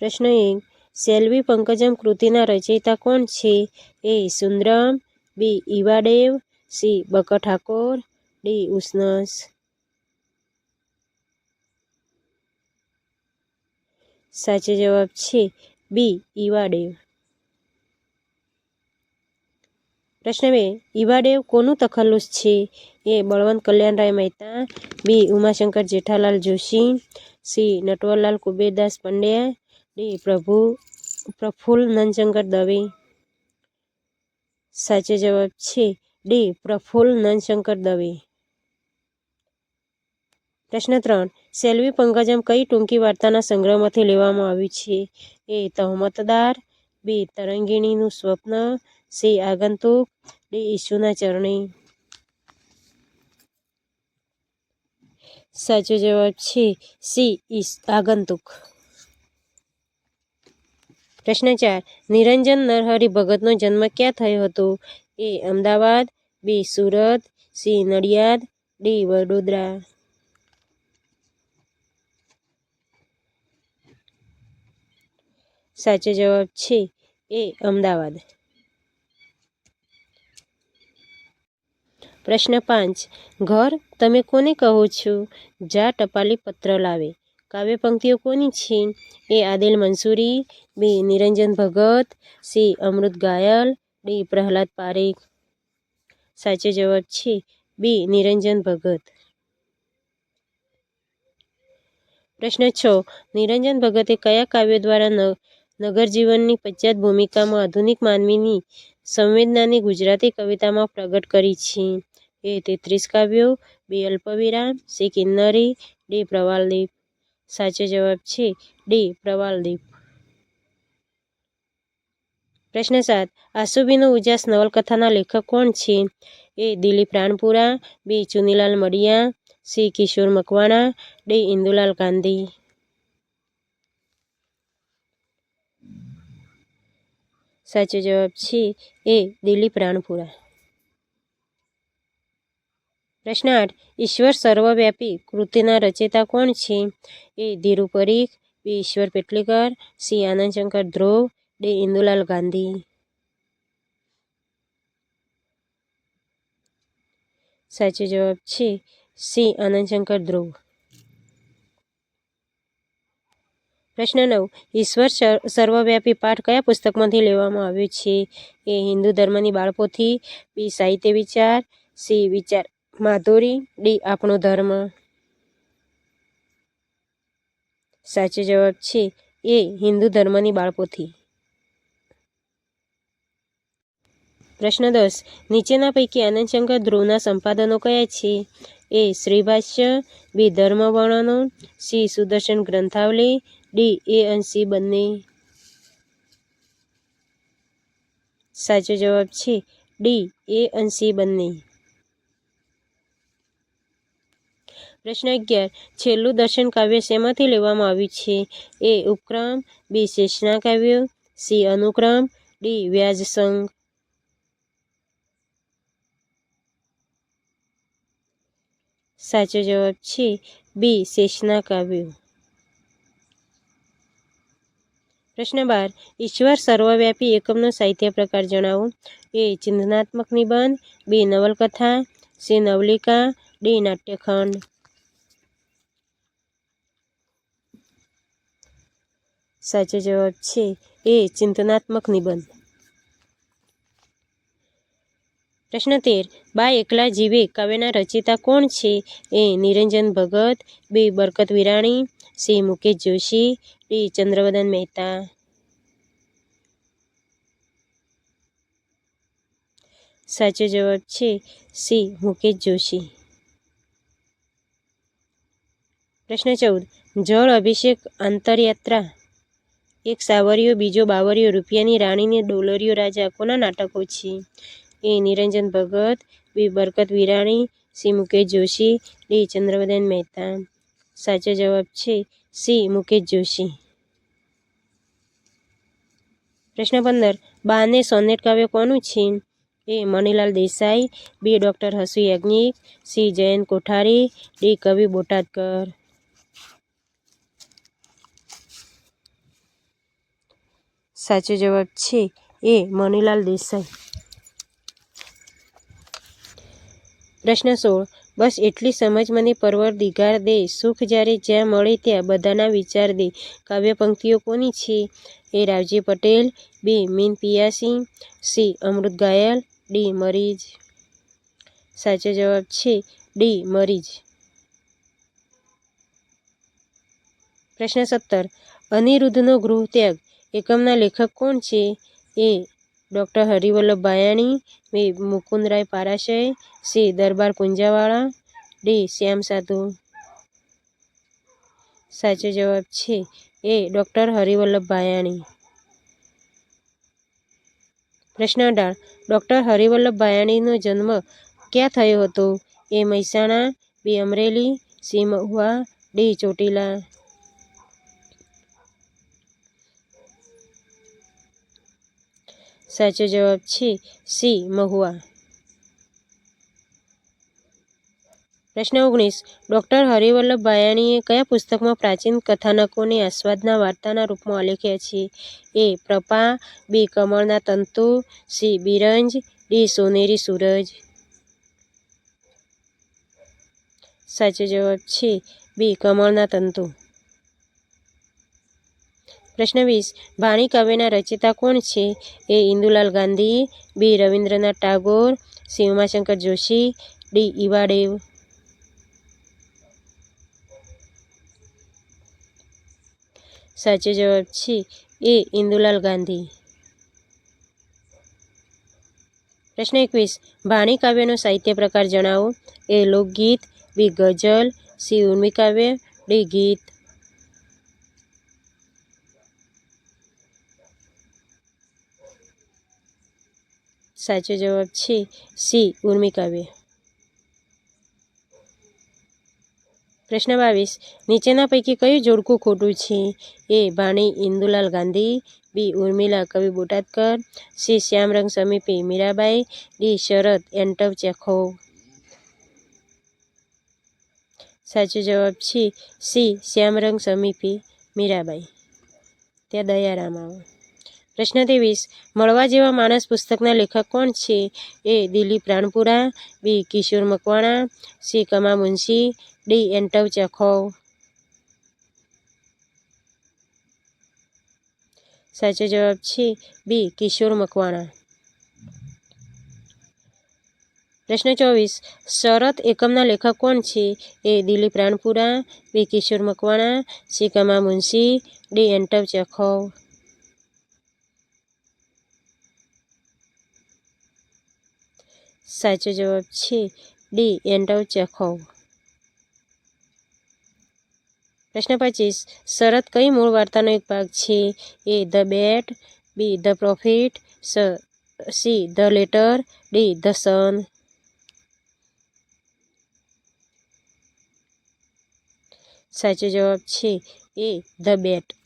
પ્રશ્ન 1. સેલ્વી પંકજમ કૃતિના રચયિતા કોણ છે? એ. સુંદરમ, બી. ઈવાડેવ, સી. બકર ઠાકોર, ડી. ઉસનસ. સાચો જવાબ છે બી. ઈવાડેવ. પ્રશ્ન 2. ઈવાડેવ કોનું તખલ્લુસ છે? એ. બળવંત કલ્યાણરાય મહેતા, બી. ઉમાશંકર જેઠાલાલ જોશી, સી. નટવરલાલ કુબેરદાસ પંડ્યા, ડી. પ્રફુલ્લ નંદશંકર દવે. સાચો જવાબ છે ડી. પ્રફુલ્લ નંદશંકર દવે. પ્રશ્ન 3. સેલ્વી પંકજમ કઈ ટૂંકી વાર્તાના સંગ્રહમાંથી લેવામાં આવ્યું છે? એ. તહોમતદાર, બી. તરંગીણીનું સ્વપ્ન, સી. આગંતુક, ડી. ઈસુના ચરણે. સાચો જવાબ છે સી. આગંતુક. પ્રશ્ન 4. નિરંજન નરહરિ ભગતનો જન્મ ક્યાં થયો હતો? એ. અમદાવાદ, બી. સુરત, સી. નડિયાદ, ડી. વડોદરા. સાચો જવાબ છે એ. અમદાવાદ. પ્રશ્ન 5. ઘર તમે કોને કહો છો? જા ટપાલી પત્ર લાવે. કાવ્ય પંક્તિઓ કોની છે? એ. આદિલ મંસૂરી, બી. નિરંજન ભગત, સી. અમૃત ઘાયલ, ડી. પ્રહલાદ પારેખ. સાચો જવાબ છે બી. નિરંજન ભગત. પ્રશ્ન 6. નિરંજન ભગતે કયા કાવ્યો દ્વારા નગરજીવનની પશ્ચાત ભૂમિકામાં આધુનિક માનવીની સંવેદનાની ગુજરાતી કવિતામાં પ્રગટ કરી છે? એ. 33 કાવ્યો, બી. અલ્પવિરામ, સી. કિન્નરી, ડી. પ્રવાલદીપ. સાચો જવાબ છે ડી. પ્રવાલદીપ. પ્રશ્ન 7. આસુબીનો ઉજાસ નવલકથાના લેખક કોણ છે? એ. દિલીપ રાણપુરા, બી. ચુનીલાલ મડિયા, સી. કિશોર મકવાણા, ડી. ઇન્દુલાલ ગાંધી. સાચો જવાબ છે એ. દિલીપ રાણપુરા. પ્રશ્ન 8. ઈશ્વર સર્વવ્યાપી કૃતિના રચયિતા કોણ છે? એ. ધીરુ પરીખ, બી. ઈશ્વર પેટલીકર, સી. આનંદશંકર ધ્રુવ, ડી. ઇન્દુલાલ ગાંધી. સાચો જવાબ છે સી. આનંદશંકર ધ્રુવ. પ્રશ્ન 9. ઈશ્વર સર્વવ્યાપી પાઠ કયા પુસ્તકમાંથી લેવામાં આવ્યો છે? એ. હિન્દુ ધર્મની બાળપોથી, બી. સાહિત્ય વિચાર, સી. વિચાર માધુરી, ડી. આપણો ધર્મ. સાચો જવાબ છે એ. હિન્દુ ધર્મની બાળપોથી. પ્રશ્ન 10. નીચેના પૈકી આનંદશંકર ધ્રુવના સંપાદનો કયા છે? એ. શ્રીભાષ્ય, બી. ધર્મવર્ણનો, સી. સુદર્શન ગ્રંથાવલી, ડી. એ અને સી બંને. સાચો જવાબ છે ડી. એ અને સી બંને. પ્રશ્ન 11. છેલ્લું દર્શન કાવ્ય શેમાંથી લેવામાં આવ્યું છે? એ. ઉપક્રમ, બી. શેષના કાવ્યો, સી. અનુક્રમ, ડી. વ્યાજસંગ. સાચો જવાબ છે બી. શેષના કાવ્યો. પ્રશ્ન 12. ઈશ્વર સર્વવ્યાપી એકમનો સાહિત્ય પ્રકાર જણાવો. એ. ચિંતનાત્મક નિબંધ, બી. નવલકથા, સી. નવલિકા, ડી. નાટ્યખંડ. સાચો જવાબ છે એ. ચિંતનાત્મક નિબંધ. પ્રશ્ન 13. બા એકલા જીવે કાવ્યના રચયિતા કોણ છે? એ. નિરંજન ભગત, બી. બરકત વિરાણી, સી. મુકેશ જોશી, ડી. ચંદ્રવદન મહેતા. સાચો જવાબ છે સી. મુકેશ જોશી. પ્રશ્ન 14. જળ અભિષેક આંતરયાત્રા, એક સાવરિયો, બીજો બાવરિયો, રૂપિયાની રાણીને ડોલરિયો રાજા કોના નાટકો છે? એ. નિરંજન ભગત, બી. બરકત વિરાણી, સી. મુકેશ જોશી, ડી. ચંદ્રવદન મહેતા. સાચો જવાબ છે સી. મુકેશ જોશી. પ્રશ્ન 15. બા ને સોનેટ કાવ્ય કોનું છે? એ. મણિલાલ દેસાઈ, બી. ડૉક્ટર હસુ યાજ્ઞિક, સી. જયંત કોઠારી, ડી. કવિ બોટાદકર. સાચો જવાબ છે એ મનીલાલ દેસાઈ. પ્રશ્ન 16. બસ એટલી સમજ મને પરવરદિગાર દે, સુખ જ્યારે જ્યાં મળે ત્યાં બધાના વિચાર દે. કાવ્ય પંક્તિઓ કોની છે? એ રાવજી પટેલ, બી મીન પિયાસી, સી અમૃત ઘાયલ, ડી મરીજ. સાચો જવાબ છે ડી મરીજ. પ્રશ્ન 17. અનિરુદ્ધનો ગૃહત્યાગ એકમના લેખક કોણ છે? એ ડૉક્ટર હરિવલ્લભ ભાયાણી, બી મુકુંદરાય પારાશય, સી દરબાર પૂંજાવાળા, ડી શ્યામ સાધુ. સાચો જવાબ છે એ ડૉક્ટર હરિવલ્લભ ભાયાણી. પ્રશ્ન 18. ડૉક્ટર હરિવલ્લભ ભાયાણીનો જન્મ ક્યાં થયો હતો? એ મહેસાણા, બી અમરેલી, સી મહુવા, ડી ચોટીલા. સાચો જવાબ છે સી મહુવા. પ્રશ્ન 19. ડૉક્ટર હરિવલ્લભ ભાયાણીએ કયા પુસ્તકમાં પ્રાચીન કથાનકોને આસ્વાદના વાર્તાના રૂપમાં આલેખ્યા છે? એ પ્રપા, બી કમળના તંતુ, સી બિરંજ, ડી સોનેરી સૂરજ. સાચો જવાબ છે બી કમળના તંતુ. પ્રશ્ન 20. ભાણી કાવ્યના રચયિતા કોણ છે? એ ઇન્દુલાલ ગાંધી, બી રવિન્દ્રનાથ ટાગોર, સી ઉમાશંકર જોશી, ડી ઈવાડેવ. સાચો જવાબ છે એ ઇન્દુલાલ ગાંધી. પ્રશ્ન 21. ભાણી કાવ્યનો સાહિત્ય પ્રકાર જણાવો. એ લોકગીત, બી ગઝલ, સી ઉર્મી કાવ્ય, ડી ગીત. સાચો જવાબ છે સી ઉર્મી કાવ્ય. પ્રશ્ન 22. નીચેના પૈકી કયું જોડકું ખોટું છે? એ ભાણી ઇન્દુલાલ ગાંધી, બી ઉર્મિલા કવિ બોટાદકર, સી શ્યામરંગ સમીપે મીરાબાઈ, ડી શરદ એન્ટવ ચેખોવ. સાચો જવાબ છે સી શ્યામરંગ સમીપે મીરાબાઈ. ત્યાં દયારામ આવે. પ્રશ્ન 23. મળવા જેવા માણસ પુસ્તકના લેખક કોણ છે? એ દિલીપ રાણપુરા, બી કિશોર મકવાણા, સી કમા મુનશી, ડી એન્ટવ ચેખોવ. સાચો જવાબ છે બી કિશોર મકવાણા. પ્રશ્ન 24. શરત એકમના લેખક કોણ છે? એ દિલીપ રાણપુરા, બી કિશોર મકવાણા, સી કમા મુનશી, ડી એન્ટવ ચેખોવ. સાચો જવાબ છે ડી એન્ટવ ચેખોવ. પ્રશ્ન 25. શરત કઈ મૂળ વાર્તાનો એક ભાગ છે? A the bat, B the profit, C the letter, D the son. સાચો જવાબ છે એ ધ બેટ.